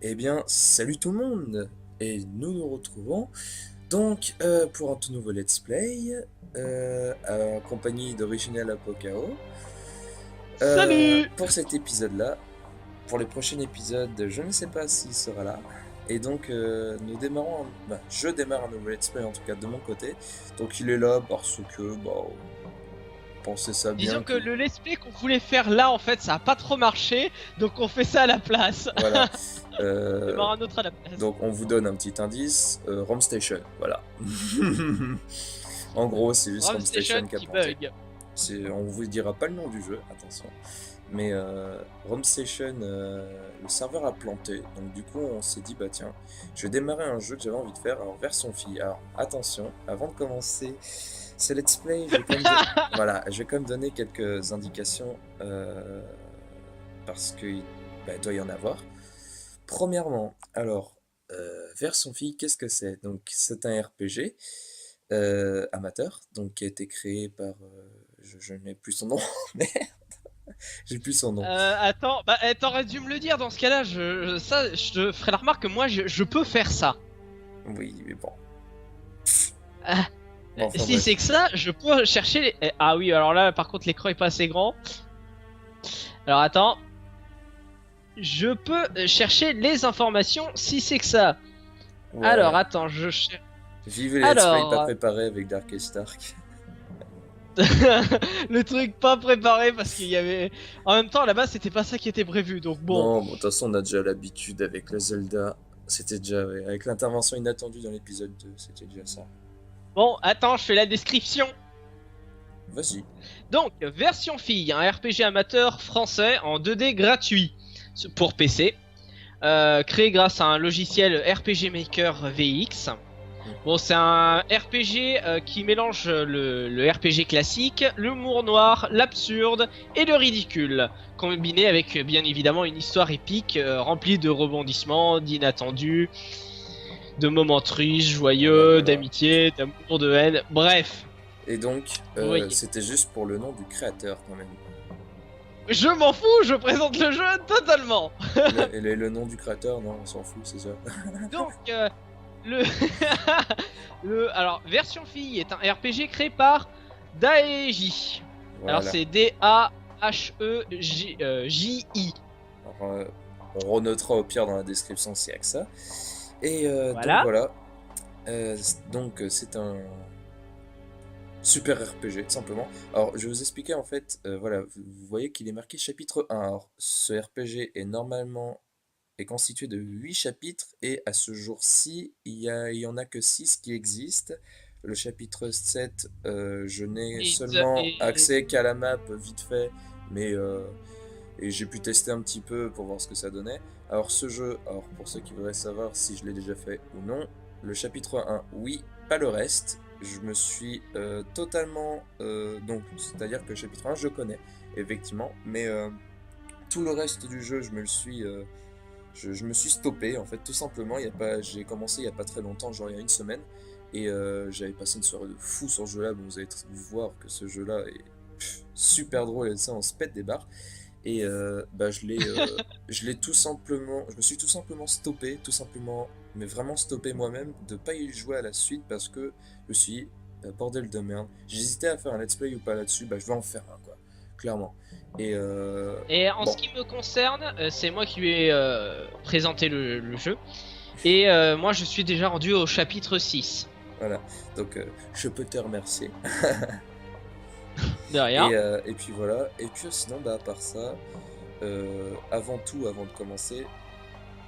Eh bien, salut tout le monde! Et nous nous retrouvons donc pour un tout nouveau let's play en compagnie d'Original Apocao. Salut! Pour cet épisode-là, pour les prochains épisodes, je ne sais pas s'il sera là. Et donc, nous démarrons, je démarre un nouveau let's play en tout cas de mon côté. Donc, il est là parce que, on pensait ça bien Disons que que. le let's play qu'on voulait faire là, en fait, ça a pas trop marché, donc on fait ça à la place. Voilà. On Euh, démarre un autre à la place. donc, on vous donne un petit indice Rome Station, voilà. En gros, c'est juste Ram Rome Station Station qui a qui planté. bug. On vous dira pas le nom du jeu, attention. Mais Rome Station, le serveur a planté. Donc du coup, on s'est dit, bah tiens, je vais démarrer un jeu que j'avais envie de faire, alors version fille. Alors attention, avant de commencer ce let's play, voilà, je vais quand même donner quelques indications parce que il doit y en avoir. Premièrement, alors, version fille, qu'est-ce que c'est? Donc c'est un RPG amateur, donc qui a été créé par, je n'ai plus son nom, merde, j'ai plus son nom. Attends, t'aurais dû me le dire dans ce cas-là, je te ferai la remarque que moi, je peux faire ça. Oui, mais bon. Ah, Bon, enfin si bref. c'est que ça, je peux chercher Ah oui, alors là, par contre, l'écran est pas assez grand. Alors attends, je peux chercher les informations si c'est que ça. Alors Ouais. attends, je cherche... Vive les let's play pas Alors... préparés avec Darkest Dark. Le truc pas préparé parce qu'il y avait... En même temps, là-bas, c'était pas ça qui était prévu, donc bon. Non, bon, de toute façon, on a déjà l'habitude avec le Zelda. C'était déjà, ouais, avec l'intervention inattendue dans l'épisode 2, c'était déjà ça. Bon, attends, je fais la description. Vas-y. Donc, version fille, un RPG amateur français en 2D gratuit pour PC, créé grâce à un logiciel RPG Maker VX. Bon, c'est un RPG qui mélange le RPG classique, l'humour noir, l'absurde et le ridicule, combiné avec bien évidemment une histoire épique remplie de rebondissements, d'inattendus, de moments tristes, Voilà, joyeux, voilà. d'amitié, d'amour, de haine, bref, Et donc, vous voyez. c'était juste pour le nom du créateur quand même. Je m'en fous, je présente le jeu totalement. Le nom du créateur, non, on s'en fout, c'est ça. Donc, le... alors, version fille est un RPG créé par Daeji. Alors, Voilà. c'est D-A-H-E-J-I. Alors, on renotera au pire dans la description s'il y a que ça. Et donc Voilà. voilà. C'est un super RPG, tout simplement. Alors, je vais vous expliquer en fait. Voilà, vous voyez qu'il est marqué chapitre 1. Alors, ce RPG est constitué de 8 chapitres et à ce jour-ci, il y en a que 6 qui existent. Le chapitre 7, je n'ai Et, seulement et- accès qu'à la map vite fait, mais et j'ai pu tester un petit peu pour voir ce que ça donnait. Alors ce jeu, alors pour ceux qui voudraient savoir si je l'ai déjà fait ou non, le chapitre 1, oui, pas le reste. Je me suis totalement... donc, c'est-à-dire que le chapitre 1, je connais, effectivement, mais tout le reste du jeu, je me suis stoppé, en fait, tout simplement. J'ai commencé il n'y a pas très longtemps, genre il y a une semaine, et j'avais passé une soirée de fou sur ce jeu-là. Bon, vous allez voir que ce jeu-là est super drôle, et ça, on se pète des barres. Et je l'ai tout simplement, je me suis tout simplement stoppé, tout simplement, mais vraiment stoppé moi-même de pas y jouer à la suite parce que je me suis dit, bordel de merde. J'hésitais à faire un let's play ou pas là-dessus, bah je vais en faire un quoi, clairement. Et et en bon, ce qui me concerne, c'est moi qui lui ai présenté le jeu. Et moi, je suis déjà rendu au chapitre 6. voilà. Donc je peux te remercier. De rien. Et puis voilà. Et puis sinon, bah à part ça, avant tout, avant de commencer,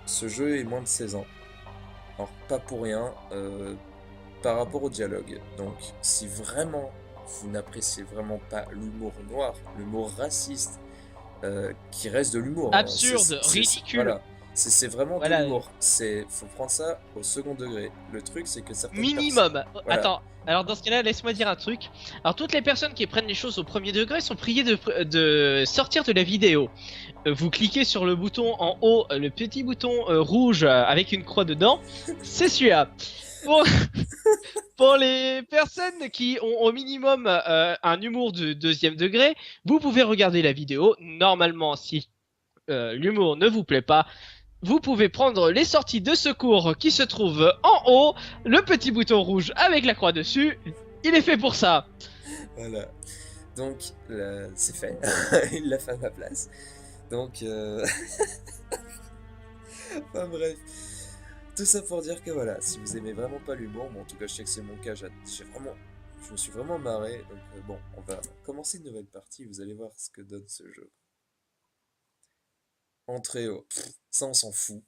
ce jeu est moins de 16 ans. Alors pas pour rien, par rapport au dialogue. Donc, si vraiment vous n'appréciez vraiment pas l'humour noir, l'humour raciste, qui reste de l'humour, hein, Absurde, ridicule. voilà, c'est vraiment de Voilà. l'humour. Faut prendre ça au second degré. Le truc, c'est que certaines personnes, Minimum. voilà, Attends, alors dans ce cas-là, laisse-moi dire un truc. Alors toutes les personnes qui prennent les choses au premier degré sont priées de sortir de la vidéo. Vous cliquez sur le bouton en haut, le petit bouton rouge avec une croix dedans. C'est celui-là. Pour, pour les personnes qui ont au minimum un humour de deuxième degré, vous pouvez regarder la vidéo. Normalement, si l'humour ne vous plaît pas, vous pouvez prendre les sorties de secours qui se trouvent en haut, le petit bouton rouge avec la croix dessus, il est fait pour ça. Voilà. Donc, c'est fait. Il l'a fait à ma place. Donc, enfin bref. Tout ça pour dire que voilà, si vous aimez vraiment pas l'humour, bon en tout cas je sais que c'est mon cas, je me suis vraiment marré. Donc bon, on va commencer une nouvelle partie, vous allez voir ce que donne ce jeu. Entrée au... ça on s'en fout.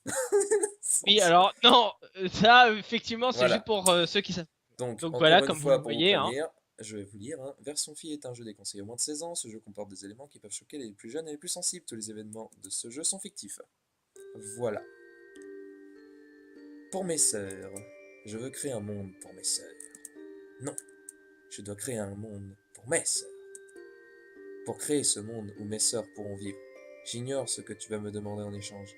Oui, alors, non, ça, effectivement, c'est Voilà. juste pour ceux qui savent. Donc, Donc encore voilà, une comme vous fois, le pour vous voyez, hein. prévenir, je vais vous lire. Hein. Version fille est un jeu déconseillé aux moins de 16 ans. Ce jeu comporte des éléments qui peuvent choquer les plus jeunes et les plus sensibles. Tous les événements de ce jeu sont fictifs. Voilà. Pour mes sœurs, je veux créer un monde pour mes sœurs. Non, je dois créer un monde pour mes sœurs. Pour créer ce monde où mes sœurs pourront vivre, j'ignore ce que tu vas me demander en échange,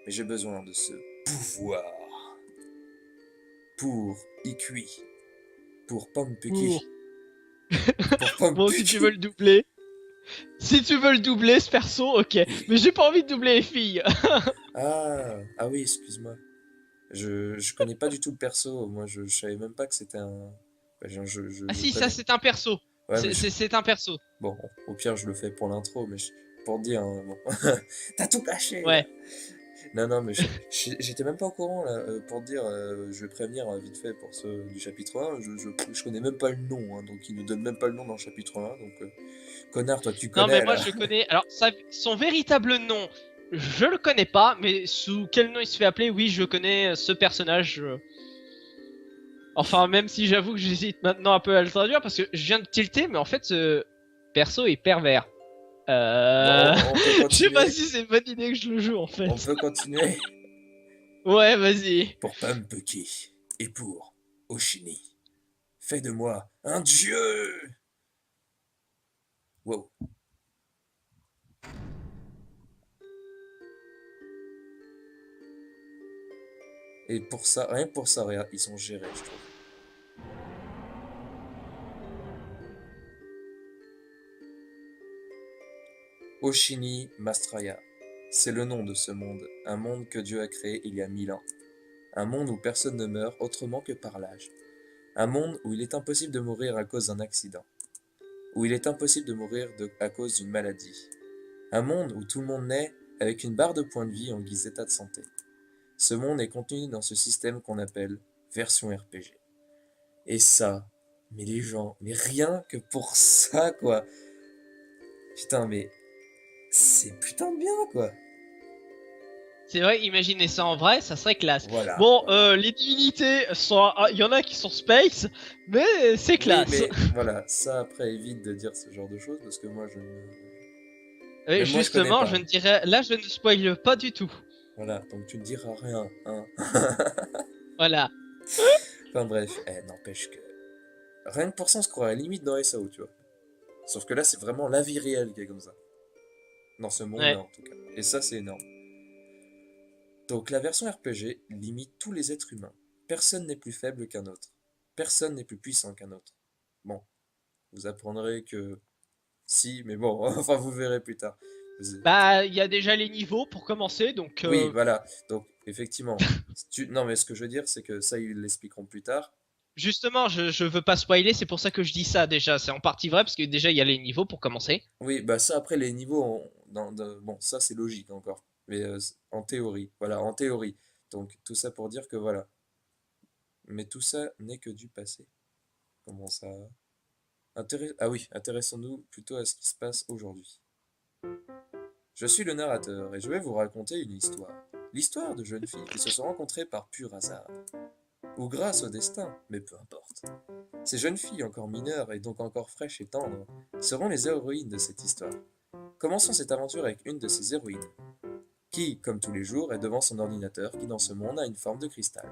mais j'ai besoin de ce pouvoir. Pour Ikui. Pour Pampuki. Pour Bon, si tu veux le doubler. Si tu veux le doubler, ce perso, ok. Mais j'ai pas envie de doubler les filles. Ah oui, excuse-moi. Je connais pas du tout le perso. Moi, je savais même pas que c'était un. Bah, Ah je si, ça connais. c'est un perso. Ouais, mais C'est un perso. bon, au pire, je le fais pour l'intro, mais pour te dire, hein, bon. T'as tout caché là. Ouais. Non, mais j'étais même pas au courant là. Pour te dire, je vais prévenir vite fait pour ceux du chapitre 1. Je connais même pas le nom, hein, donc il nous donne même pas le nom dans le chapitre 1. Donc, connard, toi, tu Non, mais connais moi là. je connais. Alors, son véritable nom, je le connais pas, mais sous quel nom il se fait appeler, oui, je connais ce personnage. Enfin, même si j'avoue que j'hésite maintenant un peu à le traduire parce que je viens de tilter, mais en fait, ce perso est pervers. Bon, on peut Je sais pas continuer. si c'est une bonne idée que je le joue en fait. On peut continuer. Ouais, vas-y. Pour Pampuki et pour Oshini. Fais de moi un dieu. Wow. Et pour ça, rien que pour ça, regarde, ils sont gérés, je trouve. Oshini Mastraya. C'est le nom de ce monde, un monde que Dieu a créé il y a 1000 ans. Un monde où personne ne meurt autrement que par l'âge. Un monde où il est impossible de mourir à cause d'un accident. Où il est impossible de mourir à cause d'une maladie. Un monde où tout le monde naît avec une barre de points de vie en guise d'état de santé. Ce monde est contenu dans ce système qu'on appelle version RPG. Et ça, mais les gens, mais rien que pour ça, quoi. Putain, mais c'est putain de bien, quoi. C'est vrai, imaginez ça en vrai, ça serait classe. Voilà. Bon, voilà. les divinités sont, il y en a qui sont space, mais c'est classe. Oui, mais voilà, ça après évite de dire ce genre de choses parce que moi je Même moi je connais Justement, pas. je ne dirais, là, je ne spoil pas du tout. Voilà, donc tu ne diras rien, hein. Voilà. Enfin bref, n'empêche que rien que pour ça on se croirait limite dans SAO, tu vois. Sauf que là c'est vraiment la vie réelle qui est comme ça. Dans ce monde-là Ouais. en tout cas. Et ça c'est énorme. Donc la version RPG limite tous les êtres humains. Personne n'est plus faible qu'un autre. Personne n'est plus puissant qu'un autre. Bon, vous apprendrez que si, mais bon, enfin vous verrez plus tard. Bah, il y a déjà les niveaux pour commencer, donc. Oui, voilà. Donc effectivement, non mais ce que je veux dire c'est que ça ils l'expliqueront plus tard. Justement, je veux pas spoiler, c'est pour ça que je dis ça déjà. C'est en partie vrai, parce que déjà, il y a les niveaux pour commencer. Oui, bah ça après les niveaux, bon ça c'est logique encore, mais en théorie, voilà, en théorie. Donc tout ça pour dire que voilà. Mais tout ça n'est que du passé. Comment ça? Ah oui, intéressons-nous plutôt à ce qui se passe aujourd'hui. Je suis le narrateur et je vais vous raconter une histoire. L'histoire de jeunes filles qui se sont rencontrées par pur hasard. Ou grâce au destin, mais peu importe. Ces jeunes filles encore mineures et donc encore fraîches et tendres seront les héroïnes de cette histoire. Commençons cette aventure avec une de ces héroïnes, qui, comme tous les jours, est devant son ordinateur qui dans ce monde a une forme de cristal.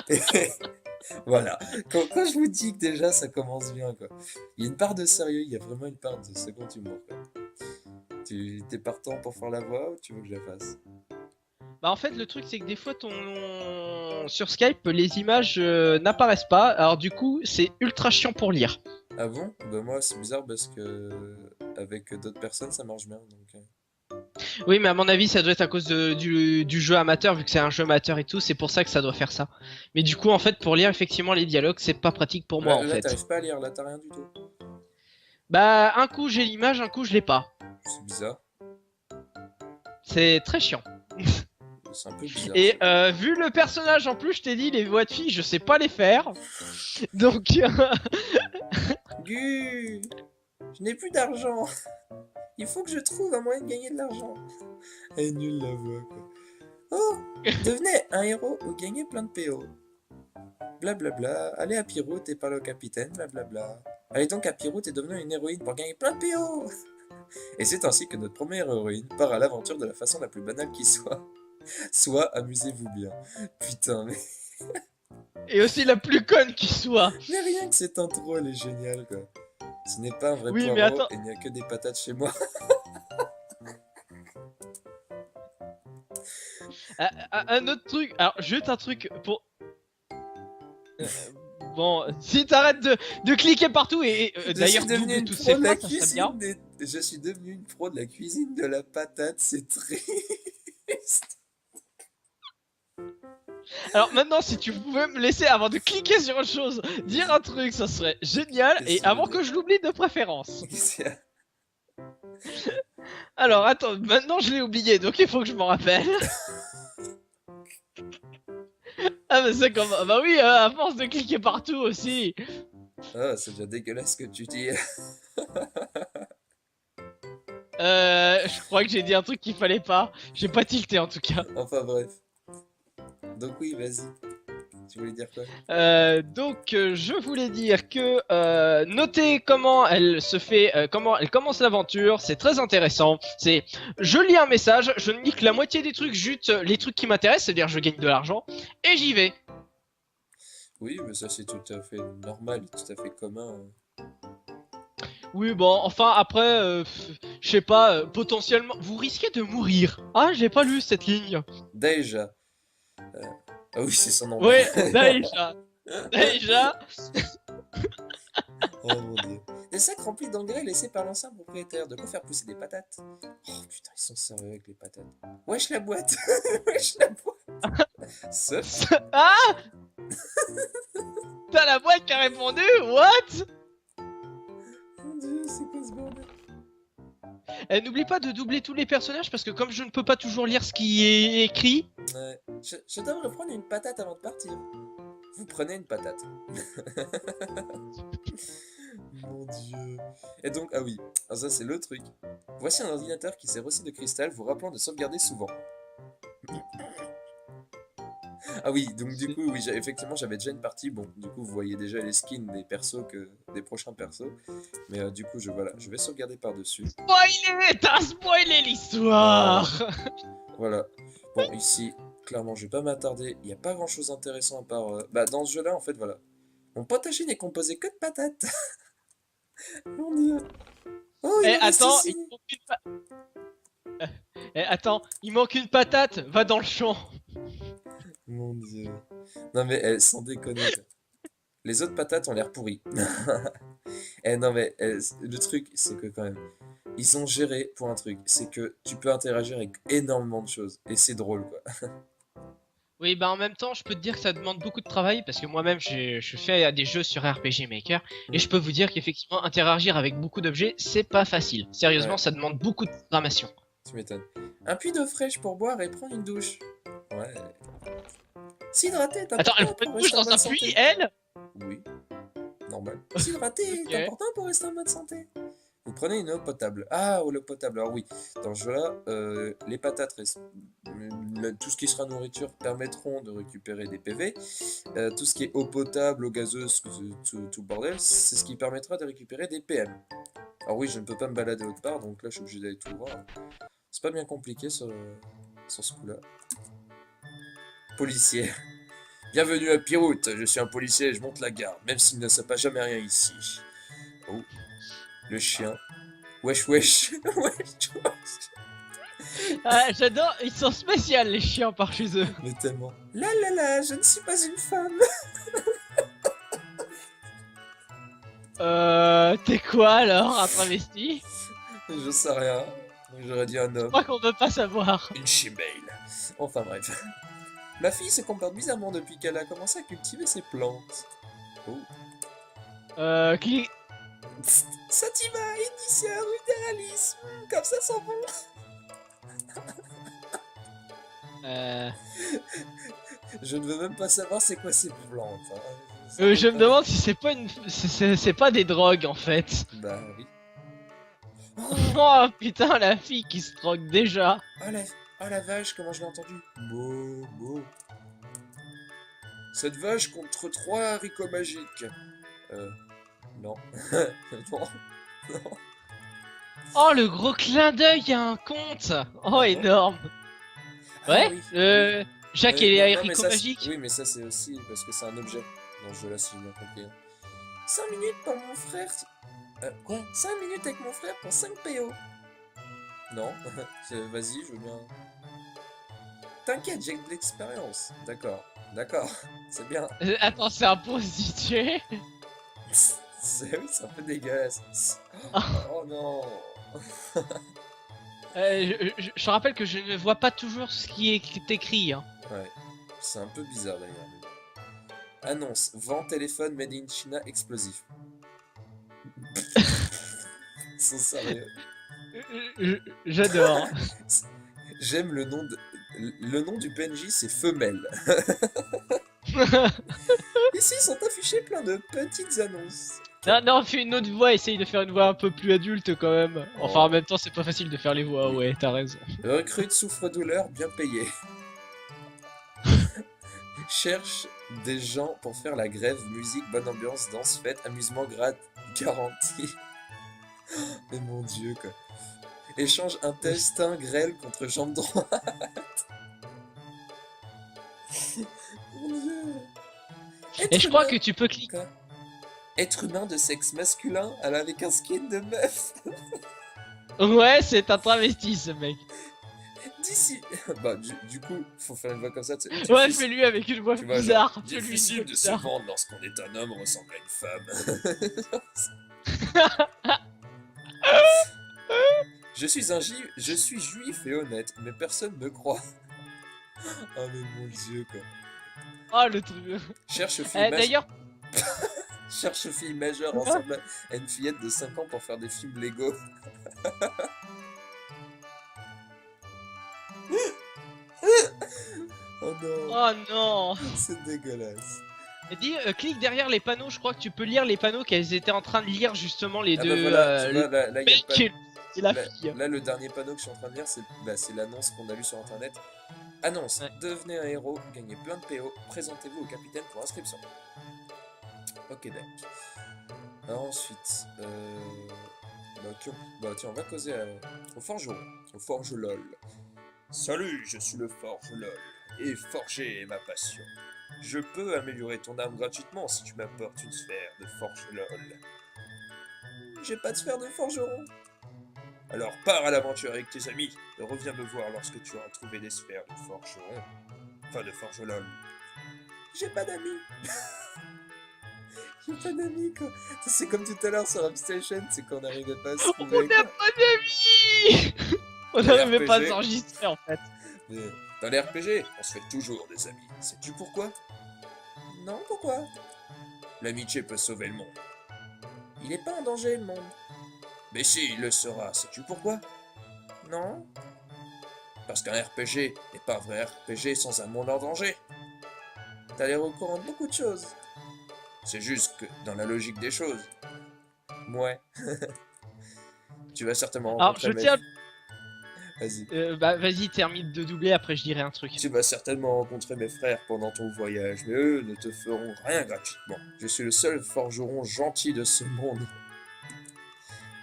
Et voilà, quand je vous dis que déjà ça commence bien, quoi. Il y a une part de sérieux, il y a vraiment une part de second humour, quoi. Tu t'es partant pour faire la voix ou tu veux que je la fasse? Bah, en fait, le truc, c'est que des fois, sur Skype, les images n'apparaissent pas. Alors, du coup, c'est ultra chiant pour lire. Ah bon? Bah moi c'est bizarre parce que avec d'autres personnes ça marche bien, donc... Oui, mais à mon avis, ça doit être à cause du jeu amateur, vu que c'est un jeu amateur et tout, c'est pour ça que ça doit faire ça. Mais du coup, en fait, pour lire effectivement les dialogues, c'est pas pratique pour moi, en Là, fait. t'arrives pas à lire, là, t'as rien du tout. Bah, un coup j'ai l'image, un coup je l'ai pas. C'est bizarre. C'est très chiant. C'est un peu bizarre. Et vu le personnage, en plus, je t'ai dit, les voix de filles, je sais pas les faire. Donc, Gu, je n'ai plus d'argent. Il faut que je trouve un moyen de gagner de l'argent. Elle est nulle la voix, quoi. Oh, devenez un héros ou gagnez plein de PO. Blablabla, allez à Pyroute et parlez au capitaine, blablabla. Allez donc à Pyroute et devenez une héroïne pour gagner plein de PO. Et c'est ainsi que notre première héroïne part à l'aventure de la façon la plus banale qui soit. Soit amusez-vous bien. Putain, mais... et aussi la plus conne qui soit. mais rien que cette intro, elle est géniale, quoi. Ce n'est pas un vrai Oui, mais poireau attends. et il n'y a que des patates chez moi. Un autre truc. Alors, juste un truc pour. Euh, Bon, si t'arrêtes de cliquer partout et d'ailleurs devenu double une toutes pro ces de la phrases, ça serait bien. cuisine. Je suis devenu une pro de la cuisine de la patate, c'est triste. Alors maintenant, si tu pouvais me laisser, avant de cliquer sur autre chose, dire un truc, ça serait génial. Qu'est-ce Et que tu veux avant dire que je l'oublie de préférence. Qu'est-ce qu'il y a Alors attends, maintenant je l'ai oublié, donc il faut que je m'en rappelle. Ah mais c'est comme... Bah oui, à force de cliquer partout aussi. Ah, c'est déjà dégueulasse ce que tu dis. Je crois que j'ai dit un truc qu'il fallait pas. J'ai pas tilté en tout cas. Enfin bref. Donc oui, vas-y. Tu voulais dire quoi? Je voulais dire que notez comment elle se fait, comment elle commence l'aventure, c'est très intéressant. C'est, je lis un message, je ne lis que la moitié des trucs, juste les trucs qui m'intéressent, c'est-à-dire je gagne de l'argent, et j'y vais. Oui, mais ça c'est tout à fait normal, tout à fait commun. Oui, bon, enfin après, je sais pas, potentiellement, vous risquez de mourir. Ah, j'ai pas lu cette ligne. Déjà. Ah oui, c'est son nom. Ouais, déjà, déjà. Oh mon dieu. Des sacs remplis d'engrais laissés par l'ancien propriétaire. De quoi faire pousser des patates. Oh putain, ils sont sérieux avec les patates. Wesh la boîte. Wesh la boîte. Sauf. Ah, t'as la boîte qui a répondu, what? Mon dieu, c'est quoi ce bordel? N'oublie pas de doubler tous les personnages parce que comme je ne peux pas toujours lire ce qui est écrit. Ouais. Je devrais prendre une patate avant de partir. Vous prenez une patate. Mon dieu. Et donc, ah oui, ah, ça c'est le truc. Voici un ordinateur qui sert aussi de cristal, vous rappelant de sauvegarder souvent. Ah oui, donc du coup, oui, effectivement, j'avais déjà une partie. Bon, du coup, vous voyez déjà les skins des persos, des prochains persos. Mais du coup, voilà, je vais sauvegarder par-dessus. Spoiler, t'as spoilé l'histoire. Voilà. Bon, ici, clairement, je vais pas m'attarder. Il n'y a pas grand-chose d'intéressant à part... Bah, dans ce jeu-là, en fait, voilà. Mon potager n'est composé que de patates. Mon dieu. Oh, il Eh en reste attends, ici. attends, il manque une patate, va dans le champ. Mon dieu. Non mais sans déconner. Quoi. Les autres patates ont l'air pourries. Non mais le truc c'est que quand même ils ont géré pour un truc, c'est que tu peux interagir avec énormément de choses et c'est drôle quoi. Oui, bah en même temps, je peux te dire que ça demande beaucoup de travail parce que moi-même, je fais des jeux sur RPG Maker et je peux vous dire qu'effectivement, interagir avec beaucoup d'objets, c'est pas facile. Sérieusement, Ouais. ça demande beaucoup de programmation. Tu m'étonnes. Un puits d'eau fraîche pour boire et prendre une douche. Ouais. S'hydrater est Attends, elle important prend une pour douche rester en dans un bonne puits, santé. elle? Oui, normal. S'hydrater Ok. est important pour rester en bonne santé. Vous prenez une eau potable. Ah, l'eau potable. Alors oui, dans ce jeu-là, les patates, tout ce qui sera nourriture permettront de récupérer des PV. Tout ce qui est eau potable, eau gazeuse, tout le bordel, c'est ce qui permettra de récupérer des PM. Alors oui, je ne peux pas me balader autre part, donc là je suis obligé d'aller tout voir. C'est pas bien compliqué sur ce coup-là. Policier. Bienvenue à Pyroute, je suis un policier et je monte la garde, même s'il ne se passe jamais rien ici. Oh, le chien. Wesh wesh. Wesh wesh. Ah, j'adore, ils sont spéciaux les chiens par chez eux. Mais tellement. Là là là, je ne suis pas une femme. T'es quoi alors, un travesti? Je sais rien. J'aurais dit un Je homme. crois qu'on peut pas savoir. Une chimale. Enfin bref. Ma fille se comporte bizarrement depuis qu'elle a commencé à cultiver ses plantes. Oh. Clic. Sativa, Indicia, Ruderalis. Comme ça sent bon. Je ne veux même pas savoir c'est quoi ces plantes. Hein. Je me demande si c'est pas c'est pas des drogues en fait. Bah oui. Oh putain, la fille qui se drogue déjà. Oh la vache, comment je l'ai entendu. Mo. Cette vache contre 3 haricots magiques. Non. Non. Oh, le gros clin d'œil à un conte. Oh, énorme. Ah Ouais, oui. Jacques et les non, mais haricots ça, magiques. oui, mais ça c'est aussi parce que c'est un objet dans ce jeu-là, si j'ai bien compris. 5 minutes pour mon frère. Quoi 5 minutes avec mon frère pour 5 PO. Non, vas-y, je veux bien. T'inquiète, j'ai de l'expérience. D'accord, c'est bien. Attends, c'est un prostitué. Oui, c'est un peu dégueulasse. Oh non. Je te rappelle que je ne vois pas toujours ce qui est écrit. Hein. Ouais, c'est un peu bizarre d'ailleurs. Annonce, vent téléphone made in China explosif. Sans sérieux. J'adore. J'aime le nom de... Le nom du PNJ, c'est Femelle. Ici sont affichées plein de petites annonces. Non, fais une autre voix, essaye de faire une voix un peu plus adulte quand même. Enfin, en même temps, c'est pas facile de faire les voix, ouais, t'as raison. Recrute souffre-douleur bien payé. Cherche des gens pour faire la grève, musique, bonne ambiance, danse, fête, amusement garanti. Mais mon dieu quoi. Échange intestin grêle contre jambe droite. Mon dieu. Et je crois que tu peux cliquer. Quoi? Être humain de sexe masculin avec un skin de meuf. Ouais, c'est un travesti ce mec. D'ici. Bah, du coup, faut faire une voix comme ça. Ouais, fais-lui avec une voix bizarre. Genre, difficile de se vendre lorsqu'on est un homme ressemble à une femme. Je suis juif et honnête, mais personne ne croit. Oh mais mon dieu quoi. Oh le truc. Cherche fille D'ailleurs. Cherche fille majeure ensemble à une fillette de 5 ans pour faire des films Lego. Oh non. Oh non. C'est dégueulasse. Et dis, clique derrière les panneaux, je crois que tu peux lire les panneaux qu'elles étaient en train de lire justement les deux. Bah voilà, tu vois, là, y a et la fille. Là, le dernier panneau que je suis en train de lire, c'est l'annonce qu'on a lue sur internet. Annonce, Ouais. Devenez un héros, gagnez plein de PO, présentez-vous au capitaine pour inscription. Ok, d'accord. Alors ensuite, bah tiens, on va causer au forgeron, au forge LOL. Salut, je suis le forge LOL, et forger est ma passion. Je peux améliorer ton arme gratuitement si tu m'apportes une sphère de forge LOL. J'ai pas de sphère de forgeron. Alors pars à l'aventure avec tes amis et reviens me voir lorsque tu auras trouvé des sphères de forgeron. Enfin de forge LOL. J'ai pas d'amis. J'ai pas d'amis quoi. C'est comme tout à l'heure sur Upstation, c'est qu'on n'arrivait pas à se trouver. On n'a pas d'amis. On n'arrivait pas à s'enregistrer en fait. Mais dans les RPG, on se fait toujours des amis. Sais-tu pourquoi? Non, pourquoi? L'amitié peut sauver le monde. Il est pas en danger le monde. Mais si, il le sera. Sais-tu pourquoi? Non. Parce qu'un RPG n'est pas un vrai RPG sans un monde en danger. T'as l'air au courant de beaucoup de choses. C'est juste que dans la logique des choses. Ouais. Tu vas certainement rencontrer. Alors, je tiens. Vas-y. Bah, vas-y, termine de doubler, après je dirai un truc. Tu vas certainement rencontrer mes frères pendant ton voyage, mais eux ne te feront rien gratuitement. Je suis le seul forgeron gentil de ce monde.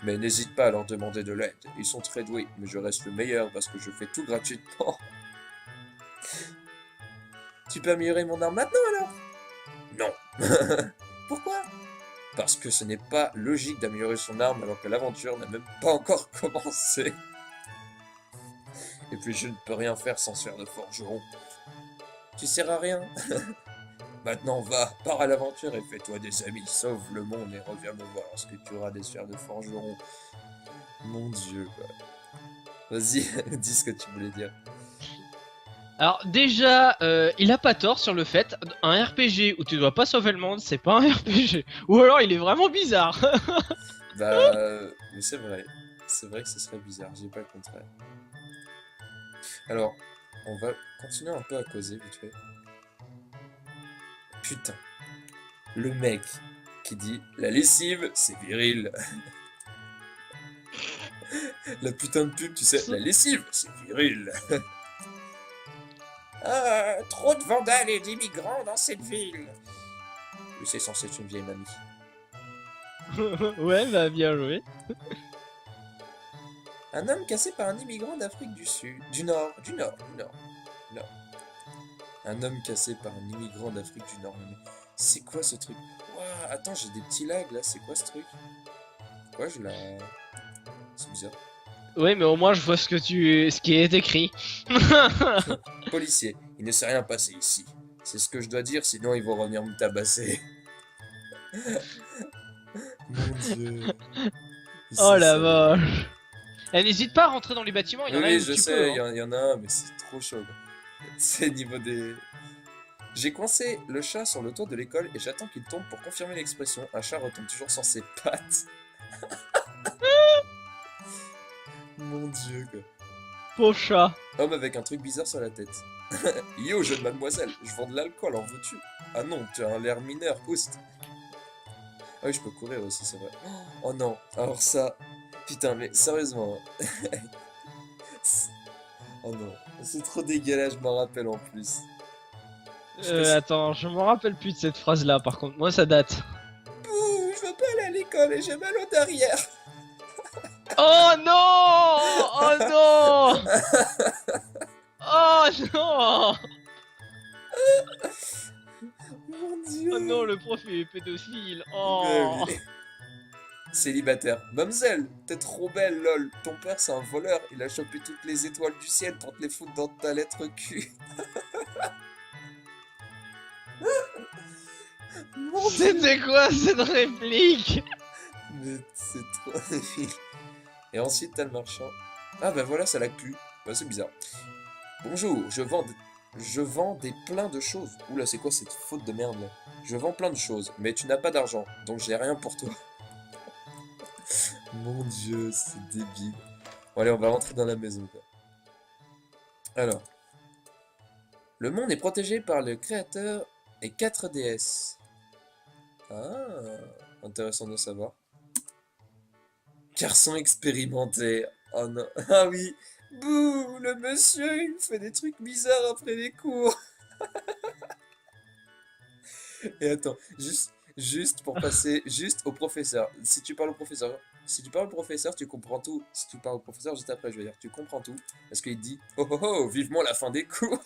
Mais n'hésite pas à leur demander de l'aide. Ils sont très doués, mais je reste le meilleur parce que je fais tout gratuitement. Tu peux améliorer mon arme maintenant alors? Non. Pourquoi? Parce que ce n'est pas logique d'améliorer son arme alors que l'aventure n'a même pas encore commencé. Et puis je ne peux rien faire sans sphère de forgeron. Tu sers à rien. Maintenant va, pars à l'aventure et fais-toi des amis, sauve le monde et reviens me voir lorsque tu auras des sphères de forgeron. Mon dieu quoi. Vas-y, dis ce que tu voulais dire. Alors déjà, il a pas tort sur le fait, un RPG où tu dois pas sauver le monde, c'est pas un RPG. Ou alors il est vraiment bizarre. Bah, mais c'est vrai. C'est vrai que ce serait bizarre, j'ai pas le contraire. Alors, on va continuer un peu à causer vite fait. Putain, le mec qui dit la lessive, c'est viril. La putain de pub, tu sais, la lessive, c'est viril. Trop de vandales et d'immigrants dans cette ville. Oui, c'est censé être une vieille mamie. Ouais, bah bien joué. Un homme cassé par un immigrant d'Afrique du Sud, du Nord, du Nord, du Nord, du Nord. Un homme cassé par un immigrant d'Afrique du Nord. Mais c'est quoi ce truc? Ouah, attends, j'ai des petits lags là, c'est quoi ce truc? Quoi, je la... C'est bizarre. Ouais, mais au moins je vois ce qui est écrit. Policier, il ne s'est rien passé ici. C'est ce que je dois dire, sinon ils vont revenir me tabasser. Mon dieu. Oh C'est la ça. vache. Eh, n'hésite pas à rentrer dans les bâtiments, il y Oui, en a oui, où je tu sais, peux. il Hein. y en a un, mais c'est trop chaud. Quoi. C'est niveau des... J'ai coincé le chat sur le toit de l'école et j'attends qu'il tombe pour confirmer l'expression. Un chat retombe toujours sur ses pattes. Mon dieu, quoi. Pauvre chat. Homme avec un truc bizarre sur la tête. Yo, jeune mademoiselle, je vends de l'alcool, en veux-tu? Ah non, tu as un l'air mineur, oust. Ah oui, je peux courir aussi, c'est vrai. Oh non, alors ça... Putain, mais sérieusement... hein. Oh non, c'est trop dégueulasse, je m'en rappelle en plus. Je sais pas si... Attends, je me rappelle plus de cette phrase-là par contre. Moi ça date. Bouh, je veux pas aller à l'école et j'ai mal au derrière. Oh non! Oh non! Oh non! Mon Oh non, dieu. le prof il est pédophile. Mais Oh! oui. Célibataire. Mamzelle, t'es trop belle, lol. Ton père, c'est un voleur. Il a chopé toutes les étoiles du ciel pour te les foutre dans ta lettre Q. Mon dieu. C'était quoi cette réplique? Mais c'est trop débile. Et ensuite, t'as le marchand. Ah bah voilà, ça l'a plu. Bah c'est bizarre. Bonjour, je vends des plein de choses. Oula, c'est quoi cette faute de merde là? Je vends plein de choses, mais tu n'as pas d'argent, donc j'ai rien pour toi. Mon dieu, c'est débile. Bon allez, on va rentrer dans la maison quoi. Alors, le monde est protégé par le créateur et 4 déesses. Ah, intéressant de savoir. Garçon expérimenté. Oh non. Ah oui. Bouh, le monsieur, il fait des trucs bizarres après les cours. Et attends, juste pour passer juste au professeur. Si tu parles au professeur, tu comprends tout. Si tu parles au professeur juste après, je veux dire, tu comprends tout. Parce qu'il dit, oh oh oh, vivement la fin des cours.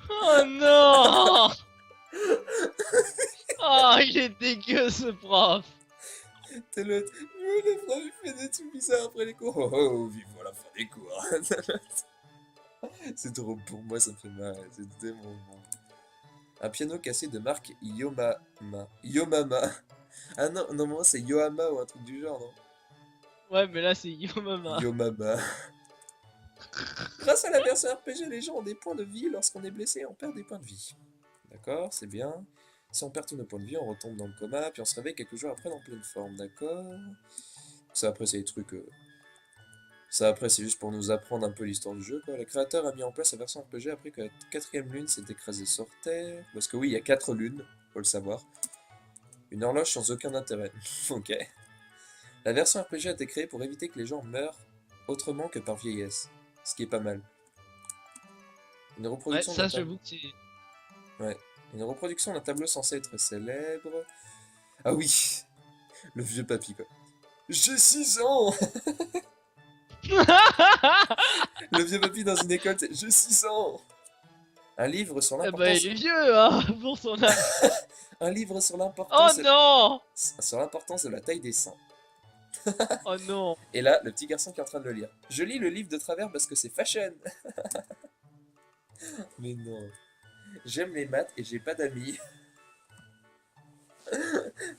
Oh non! Oh, il est dégueu ce prof! T'es l'autre, le prof, il fait des trucs bizarres après les cours. Oh oh, vivement la fin des cours. C'est trop pour moi, ça me fait marrer. C'est tellement bon. Un piano cassé de marque Yomama. Yomama. Ah non, normalement c'est Yohama ou un truc du genre, non? Ouais, mais là c'est Yomama. Yomama. Grâce à la version RPG, les gens ont des points de vie. Lorsqu'on est blessé, on perd des points de vie. D'accord, c'est bien. Si on perd tous nos points de vie, on retombe dans le coma, puis on se réveille quelques jours après dans pleine forme, d'accord? Ça après c'est des trucs... Ça après c'est juste pour nous apprendre un peu l'histoire du jeu, quoi. Le créateur a mis en place la version RPG après que la quatrième lune s'est écrasée sur Terre. Parce que oui, il y a 4 lunes, faut le savoir. Une horloge sans aucun intérêt. Ok. La version RPG a été créée pour éviter que les gens meurent autrement que par vieillesse. Ce qui est pas mal. Une Ouais, reproduction ça d'un tableau... j'avoue que c'est. Ouais. Une reproduction d'un tableau censé être célèbre. Ah oui. Le vieux papy, quoi. J'ai 6 ans. Le vieux papy dans une école, c'est j'ai 6 ans. Un livre sur Eh bah, l'importance... il est vieux, hein, pour son âge. Un livre sur Oh l'importance... non! Sur l'importance de la taille des seins. Oh non! Et là, le petit garçon qui est en train de le lire. Je lis le livre de travers parce que c'est fashion. Mais non. J'aime les maths et j'ai pas d'amis.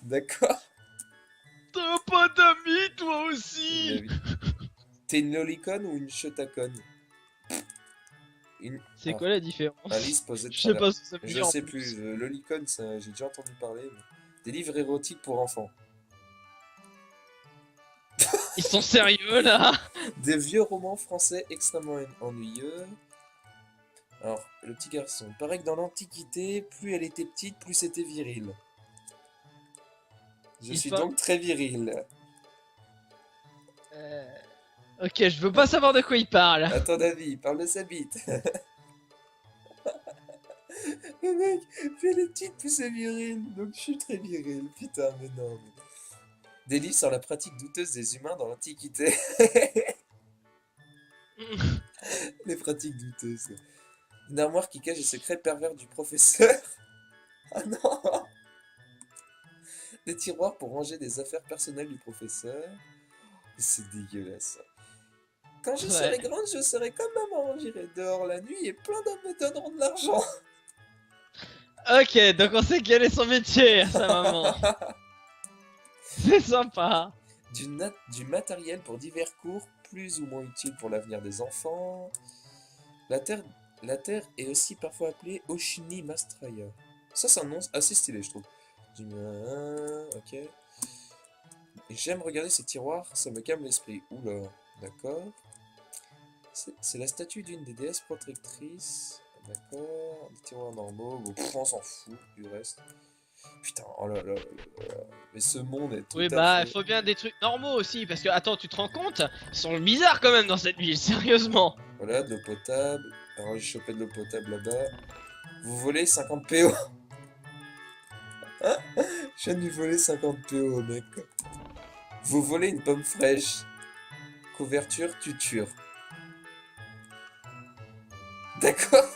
D'accord. T'as pas d'amis, toi Mais aussi! oui. T'es une lolicon ou une shotacon? Une... C'est Ah, quoi la différence? Alice posait... Je sais pas ce que ça veut Je dire en sais plus. plus, lolicon, ça, j'ai déjà entendu parler. Des livres érotiques pour enfants. Ils sont sérieux là? Des vieux romans français extrêmement ennuyeux. Alors, le petit garçon. Il paraît que dans l'Antiquité, plus elle était petite, plus c'était viril. Je suis donc très viril. Ok, je veux pas savoir de quoi il parle. À ton avis, il parle de sa bite. Le mec, plus elle est petite, plus c'est viril. Donc je suis très viril. Putain, mais non. Des livres sur la pratique douteuse des humains dans l'Antiquité. Les pratiques douteuses. Une armoire qui cache les secrets pervers du professeur. Ah non. Des tiroirs pour ranger des affaires personnelles du professeur. C'est dégueulasse. Quand je serai grande, je serai comme maman. J'irai dehors la nuit et plein d'hommes me donneront de l'argent. Ok, donc on sait quel est son métier, sa maman. C'est sympa. Du matériel pour divers cours, plus ou moins utile pour l'avenir des enfants. La Terre est aussi parfois appelée Oshini Mastraya. Ça, c'est un nom assez stylé, je trouve. Ok. J'aime regarder ces tiroirs, ça me calme l'esprit. Oula, d'accord. C'est la statue d'une des déesses protectrices. D'accord. Des tiroirs normaux. Bon, on s'en fout du reste. Putain, oh là là là là. Mais ce monde est tout Oui, à bah, il fait... faut bien des trucs normaux aussi, parce que, attends, tu te rends compte? Ils sont bizarres quand même dans cette ville, sérieusement. Voilà, de l'eau potable. Alors, j'ai chopé de l'eau potable là-bas. Vous volez 50 PO. Je viens de lui voler 50 PO, mec. Vous volez une pomme fraîche. Couverture, tuture. D'accord.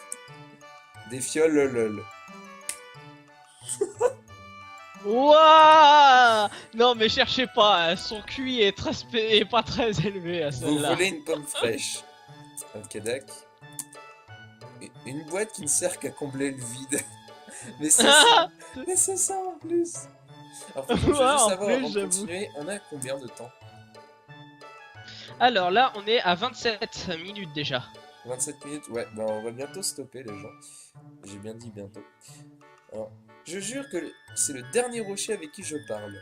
Des fioles, lol. Wouah! Non, mais cherchez pas, son QI est, est pas très élevé à Vous celle-là. volez une pomme fraîche. Ok, d'accord. Une boîte qui ne sert qu'à combler le vide. Mais c'est ça. Mais c'est ça en plus. Alors, par contre, je veux juste savoir, avant de continuer, on a combien de temps? Alors là, on est à 27 minutes déjà. 27 minutes? Ouais, bah on va bientôt stopper, les gens. J'ai bien dit bientôt. Alors, je jure que c'est le dernier rocher avec qui je parle.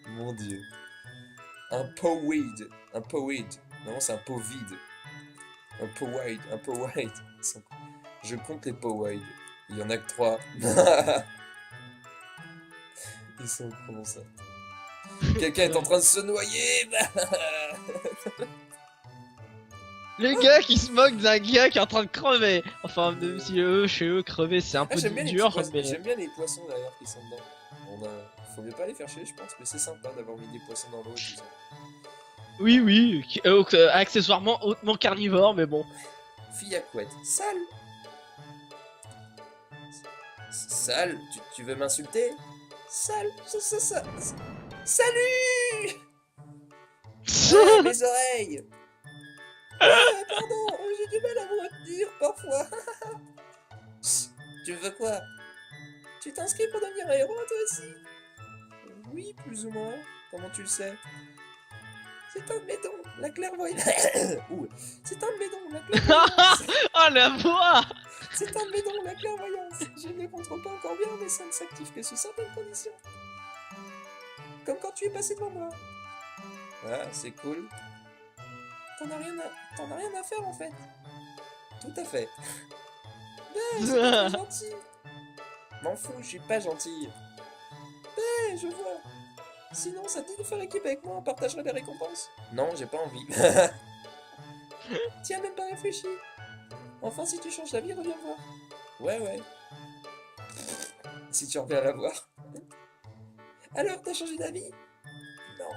Mon dieu. Un poweed. Un poweed. Non, c'est un pot vide. Un poweed. Un poweed. Je compte les poweed. Il y en a que 3. Ils sont comment ça? Quelqu'un est en train de se noyer. Le gars qui se moque d'un gars qui est en train de crever. Enfin, même si chez eux, crever c'est un peu dur. Mais... J'aime bien les poissons d'ailleurs qui sont dedans. Faut mieux pas les faire chier, je pense, mais c'est sympa d'avoir mis des poissons dans l'eau et tout ça. Oui, oui, accessoirement hautement carnivore, mais bon. Fille à couette. Sale. Sale, tu veux m'insulter? Sale, ça. Salut. Ah, mes oreilles. Ah, pardon, j'ai du mal à me retenir parfois. Tu veux quoi? Tu t'inscris pour devenir héros toi aussi? Oui, plus ou moins. Comment tu le sais? C'est un de mes dons, la clairvoyance. C'est un de mes dons, la clairvoyance. Oh la voix! C'est un de mes dons, la clairvoyance. Je ne les contrôle pas encore bien, mais ça ne s'active que sous certaines conditions. Comme quand tu es passé devant moi. Ah, c'est cool. T'en as rien à faire en fait. Tout à fait. Ben, c'est pas très gentil. M'en fous, je suis pas gentil. Ben, je vois. Sinon, ça te dit de faire équipe avec moi, on partagerait les récompenses. Non, j'ai pas envie. Tiens, même pas réfléchi. Enfin, si tu changes d'avis, reviens voir. Ouais. Si tu reviens la voir. Alors, t'as changé d'avis? Non,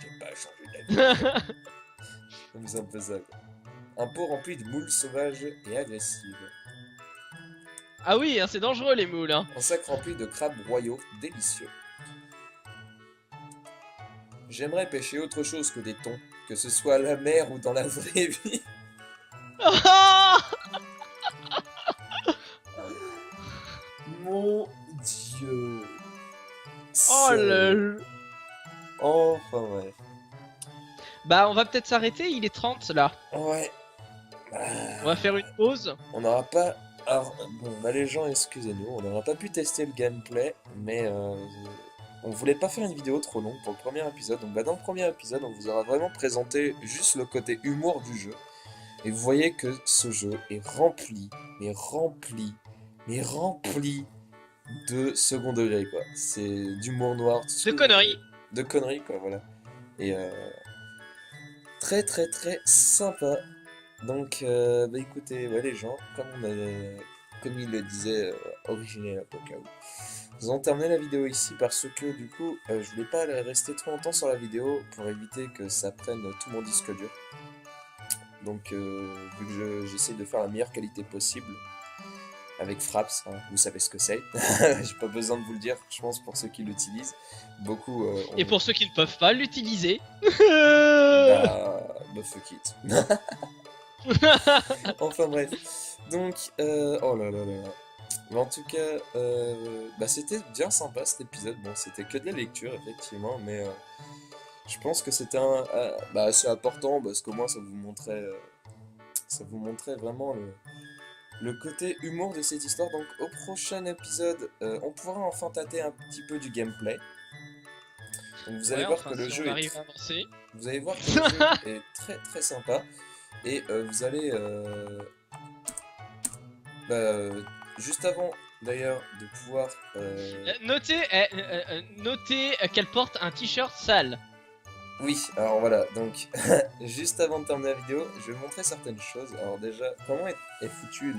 j'ai pas changé d'avis. C'est un peu ça, quoi. Un pot rempli de moules sauvages et agressives. Ah oui, hein, c'est dangereux les moules. Hein. Un sac rempli de crabes royaux délicieux. J'aimerais pêcher autre chose que des thons, que ce soit à la mer ou dans la vraie vie. Mon dieu. Oh le... Enfin bref. Bah, on va peut-être s'arrêter, il est 30 là. Ouais. On va faire une pause. On n'aura pas... Alors, bon, bah les gens, excusez-nous, on n'aura pas pu tester le gameplay, mais on voulait pas faire une vidéo trop longue pour le premier épisode. Donc bah, dans le premier épisode, on vous aura vraiment présenté juste le côté humour du jeu. Et vous voyez que ce jeu est rempli, mais rempli, mais rempli de second degré, quoi. C'est d'humour noir, tout ce De que vous conneries. voulez. De conneries, quoi, voilà. Et très très très sympa. Donc, bah écoutez, ouais, les gens, comme il le disait Originel Apocalypse, nous allons terminer la vidéo ici parce que du coup, je voulais pas rester trop longtemps sur la vidéo pour éviter que ça prenne tout mon disque dur. Donc, vu que j'essaie de faire la meilleure qualité possible avec Fraps, hein, vous savez ce que c'est. J'ai pas besoin de vous le dire, je pense, pour ceux qui l'utilisent. Beaucoup. Et pour ceux qui ne peuvent pas l'utiliser. Bah fuck it. Enfin bref. Donc, oh là là là là. Mais en tout cas, bah, c'était bien sympa cet épisode. Bon, c'était que de la lecture, effectivement, mais je pense que c'était bah, assez important parce qu'au moins ça vous montrait vraiment le côté humour de cette histoire. Donc, au prochain épisode, on pourra enfin tâter un petit peu du gameplay. Donc, vous allez Ouais, voir enfin, que le si jeu on arrive à avancer. vous allez voir que le jeu est très très sympa. Et vous allez bah, juste avant d'ailleurs de pouvoir Notez qu'elle porte un t-shirt sale. oui, alors voilà, donc juste avant de terminer la vidéo, je vais vous montrer certaines choses. Alors déjà, comment est foutu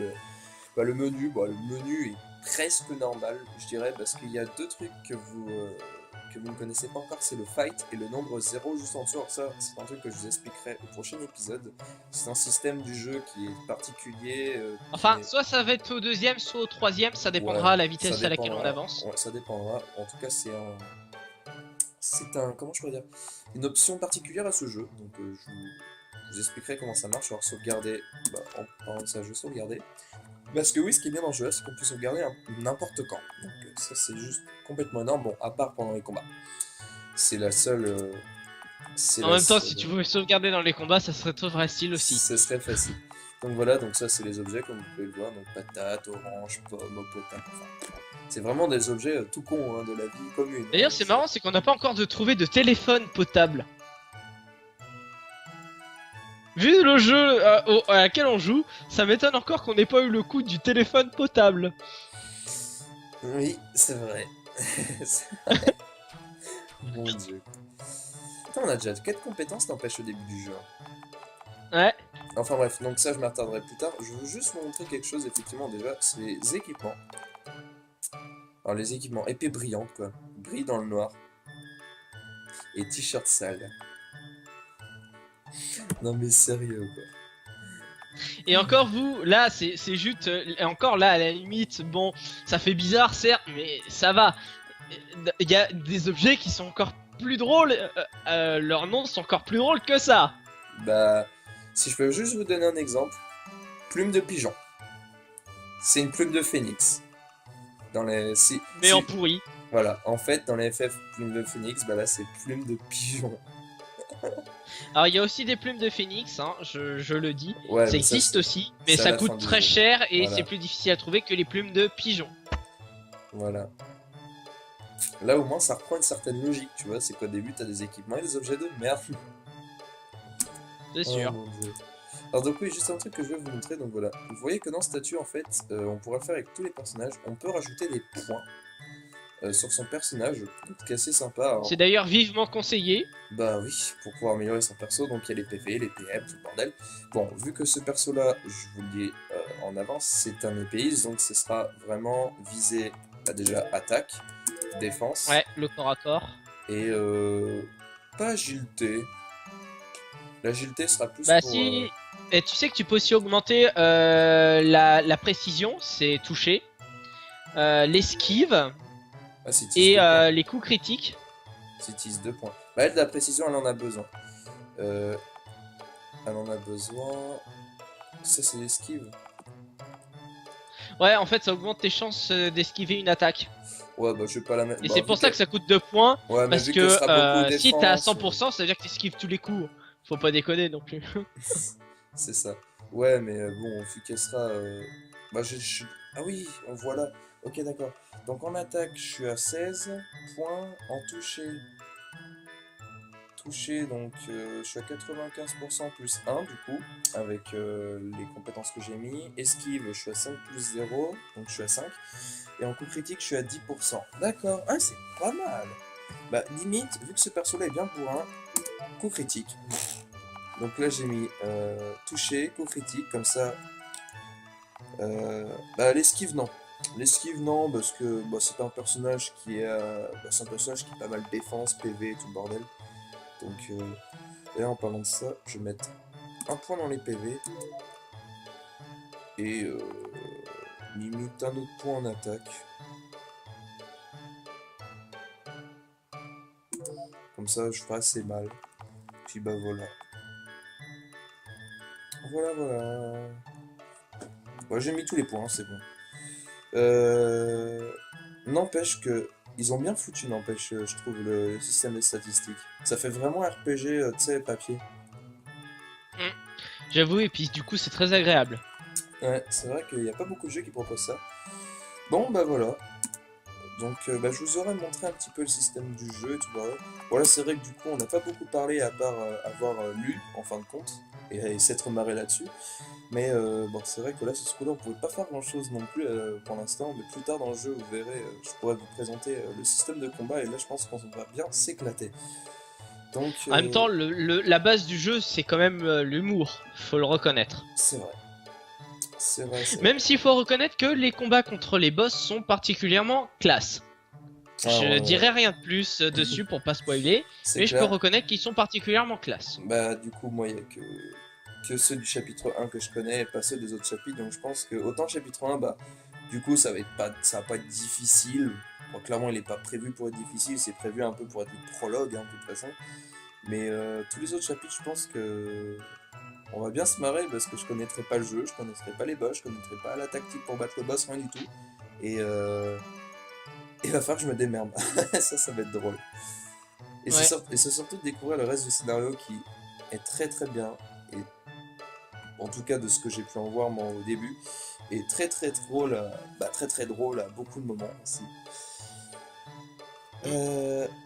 le menu? Bon, le menu est presque normal, je dirais, parce qu'il y a deux trucs que vous ne connaissez pas encore, c'est le fight et le nombre 0 juste en dessous. Alors ça, c'est un truc que je vous expliquerai au prochain épisode. C'est un système du jeu qui est particulier. Enfin, soit ça va être au deuxième, soit au troisième, ça dépendra Ouais, à la vitesse ça à laquelle on dépendra. avance. Ouais, ça dépendra. En tout cas, comment je pourrais dire, une option particulière à ce jeu. Donc, je vous expliquerai comment ça marche. Alors, sauvegarder, bah, en parlant de ça, je vais sauvegarder. Parce que oui, ce qui est bien dans le jeu, c'est qu'on peut sauvegarder n'importe quand. Donc, ça, c'est juste complètement énorme. Bon, à part pendant les combats. C'est la seule. En même temps, si tu pouvais sauvegarder dans les combats, ça serait trop facile aussi. Ce serait facile. Donc voilà, donc ça c'est les objets comme vous pouvez le voir, donc patate, orange, pomme, potable, enfin, c'est vraiment des objets tout cons hein, de la vie commune. D'ailleurs, c'est marrant, c'est qu'on n'a pas encore trouvé de téléphone potable. Vu le jeu à laquelle on joue, ça m'étonne encore qu'on n'ait pas eu le coup du téléphone potable. Oui, c'est vrai. C'est vrai. Mon dieu. Attends, on a déjà 4 compétences t'empêche au début du jeu. Ouais. Enfin bref, donc ça je m'attarderai plus tard. Je veux juste vous montrer quelque chose effectivement déjà, c'est les équipements. Alors les équipements, épée brillante quoi, brille dans le noir. Et t-shirt sale. Non mais sérieux quoi. Et encore vous, là c'est juste, encore là à la limite, bon, ça fait bizarre certes, mais ça va. Il y a des objets qui sont encore plus drôles, leurs noms sont encore plus drôles que ça. Bah, si je peux juste vous donner un exemple, plume de pigeon. C'est une plume de phénix. Dans les... Mais en pourri. Voilà, en fait, dans les FF plume de phénix, bah là c'est plume de pigeon. Alors il y a aussi des plumes de phénix, hein, je le dis, Ouais, ça mais existe aussi, mais c'est à ça la fin coûte du très jeu. cher et Voilà. c'est plus difficile à trouver que les plumes de pigeon. Voilà. Là au moins ça reprend une certaine logique, tu vois, c'est qu'au début t'as des équipements et des objets de merde. C'est sûr. Oh mon dieu. Alors donc oui, juste un truc que je vais vous montrer, donc voilà. Vous voyez que dans statut en fait, on pourra le faire avec tous les personnages, on peut rajouter des points sur son personnage, donc c'est assez sympa. Alors, C'est d'ailleurs vivement conseillé. bah oui, pour pouvoir améliorer son perso, donc il y a les PV, les PM, tout le bordel. Bon, vu que ce perso là, je vous le dis en avance, c'est un épéiste, donc ce sera vraiment visé, bah, déjà attaque, défense, Ouais, le corps à corps. et pas agilité. L'agilité sera plus Bah pour... si, et tu sais que tu peux aussi augmenter la précision, c'est toucher, l'esquive Ah, c'est et 2 points. les coups critiques. C'est 2 points. Bah elle, de la précision, elle en a besoin. Elle en a besoin... Ça, c'est l'esquive. Ouais, en fait, ça augmente tes chances d'esquiver une attaque. Ouais, bah je vais pas la mettre. Et Bah, c'est vu pour ça qu'elle- que ça coûte 2 points. Ouais, mais Parce vu qu'elle que sera beaucoup si t'es à défense. 100%, ça veut dire que t'esquives tous les coups. Faut pas déconner non plus. C'est ça. Ouais, mais bon, vu qu'elle sera. Bah, Ah oui, on voit là. Ok, d'accord. Donc en attaque, je suis à 16 points. En touché, donc je suis à 95% plus 1 du coup, avec les compétences que j'ai mis. Esquive, je suis à 5 plus 0, donc je suis à 5. Et en coup critique, je suis à 10%. D'accord, ah, c'est pas mal. Bah, limite, vu que ce perso-là est bien pour un coup critique. Donc là, j'ai mis toucher, coup critique, comme ça. Bah, l'esquive, non. L'esquive, non, parce que bah, c'est un personnage qui est, bah, c'est un personnage qui est pas mal défense, PV et tout le bordel. Donc, et là, en parlant de ça, je vais mettre un point dans les PV. Et limite un autre point en attaque. Comme ça, je ferai assez mal. Puis bah voilà. Voilà. Ouais, j'ai mis tous les points, c'est bon. N'empêche que ils ont bien foutu, n'empêche, je trouve, le système de statistiques. Ça fait vraiment RPG, tu sais, papier. J'avoue, et puis du coup, c'est très agréable. Ouais, c'est vrai qu'il n'y a pas beaucoup de jeux qui proposent ça. Bon, bah voilà. Donc, bah, je vous aurais montré un petit peu le système du jeu et tout. Voilà, c'est vrai que du coup, on n'a pas beaucoup parlé à part avoir lu, en fin de compte, et s'être marré là-dessus. Mais bon, c'est vrai que là, sur ce coup-là, on pouvait pas faire grand-chose non plus pour l'instant. Mais plus tard dans le jeu, vous verrez, je pourrais vous présenter le système de combat. Et là, je pense qu'on va bien s'éclater. Donc, En même temps, la base du jeu, c'est quand même l'humour. Faut le reconnaître. c'est vrai. C'est vrai, c'est vrai. Même s'il faut reconnaître que les combats contre les boss sont particulièrement classe. Ah, Je ouais. dirais rien de plus dessus pour pas spoiler, C'est mais je peux clair. reconnaître qu'ils sont particulièrement classe. Bah, du coup, moi, il n'y a que ceux du chapitre 1 que je connais et pas ceux des autres chapitres. Donc, je pense que autant le chapitre 1, bah, du coup, ça va pas être difficile. Bon, clairement, il n'est pas prévu pour être difficile, c'est prévu un peu pour être le prologue, hein, de toute façon. Mais tous les autres chapitres, je pense que on va bien se marrer parce que je connaîtrais pas le jeu, je connaîtrais pas les boss, je connaîtrais pas la tactique pour battre le boss, rien du tout. Et il va falloir que je me démerde. Ça va être drôle. Et Ouais. c'est surtout de découvrir le reste du scénario qui est très très bien. Et en tout cas de ce que j'ai pu en voir moi au début. Et très très drôle, très drôle à beaucoup de moments aussi.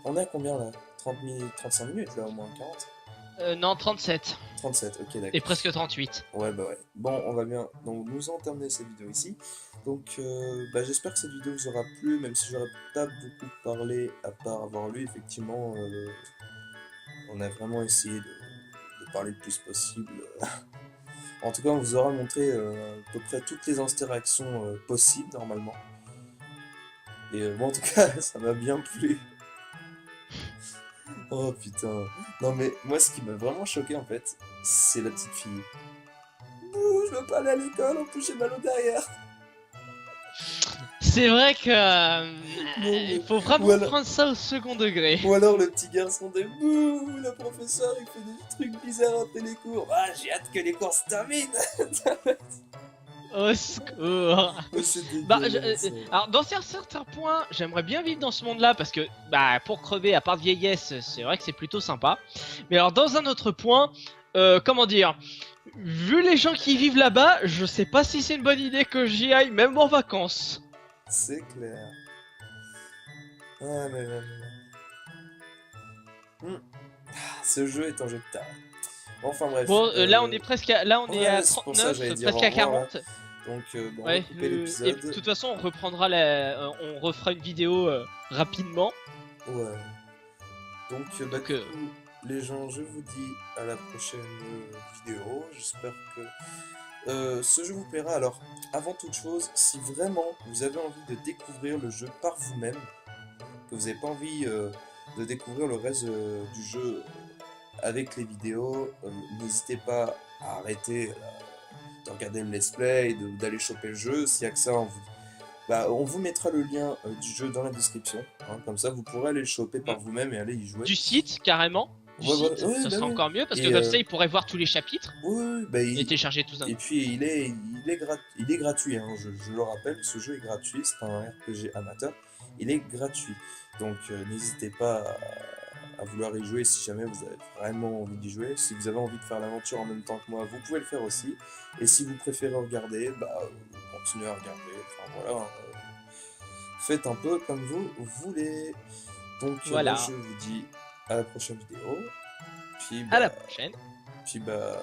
On est à combien là 30 minutes, 35 minutes là au moins 40 Non, 37. 37, ok d'accord. Et presque 38. Ouais bah ouais. Bon on va bien. Donc nous allons terminer cette vidéo ici. Donc j'espère que cette vidéo vous aura plu, même si j'aurais pas beaucoup parlé à part avoir lu effectivement. On a vraiment essayé de parler le plus possible. En tout cas, on vous aura montré à peu près toutes les interactions possibles normalement. Et moi en tout cas, ça m'a bien plu. Oh putain. Non mais moi ce qui m'a vraiment choqué en fait, c'est la petite fille. Bouh, je veux pas aller à l'école, en plus j'ai mal au derrière. C'est vrai que mais- il faut vraiment ou alors- prendre ça au second degré. Ou alors le petit garçon de bouh, le professeur il fait des trucs bizarres après les cours. Ah, j'ai hâte que les cours se terminent. Au secours. C'est Bah, dégueulasse. alors dans certains points, j'aimerais bien vivre dans ce monde-là parce que bah pour crever à part de vieillesse, c'est vrai que c'est plutôt sympa. Mais alors dans un autre point, comment dire, vu les gens qui vivent là-bas, je sais pas si c'est une bonne idée que j'y aille même en vacances. C'est clair. Ah là là là. Ce jeu est un jeu de taré. Enfin bref. Bon, là on est presque là on est ouais, à c'est pour ça 39, que j'allais dire presque à au revoir, là. 40. Donc bon, on va Ouais, couper et de l'épisode. toute façon on reprendra on refera une vidéo rapidement. Ouais. Donc, Donc, du coup, les gens, je vous dis à la prochaine vidéo. J'espère que ce jeu vous plaira. Alors, avant toute chose, si vraiment vous avez envie de découvrir le jeu par vous-même, que vous n'avez pas envie de découvrir le reste du jeu avec les vidéos, n'hésitez pas à arrêter de regarder le let's play, d'aller choper le jeu. S'il y a que ça, on vous mettra le lien du jeu dans la description. Hein, comme ça, vous pourrez aller le choper par vous-même et aller y jouer. du site carrément. du Ouais, site. ouais, Ça bah serait ouais. encore mieux parce que Et, comme ça, il pourrait voir tous les chapitres ouais, bah, et télécharger tout ça. et puis il est gratuit, hein, je le rappelle, ce jeu est gratuit, c'est un RPG amateur, il est gratuit. Donc n'hésitez pas à vouloir y jouer si jamais vous avez vraiment envie d'y jouer. Si vous avez envie de faire l'aventure en même temps que moi, vous pouvez le faire aussi. Et si vous préférez regarder, bah continuez à regarder. Enfin voilà, faites un peu comme vous voulez. Donc bah, Voilà. je vous dis à la prochaine vidéo. Puis À la bah, prochaine. puis bah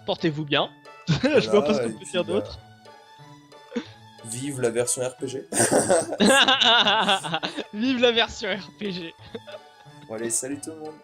Portez-vous bien. Je vois pas ce voilà, qu'on et peut puis dire bah d'autre. vive la version RPG. Vive la version RPG. Bon allez, salut tout le monde.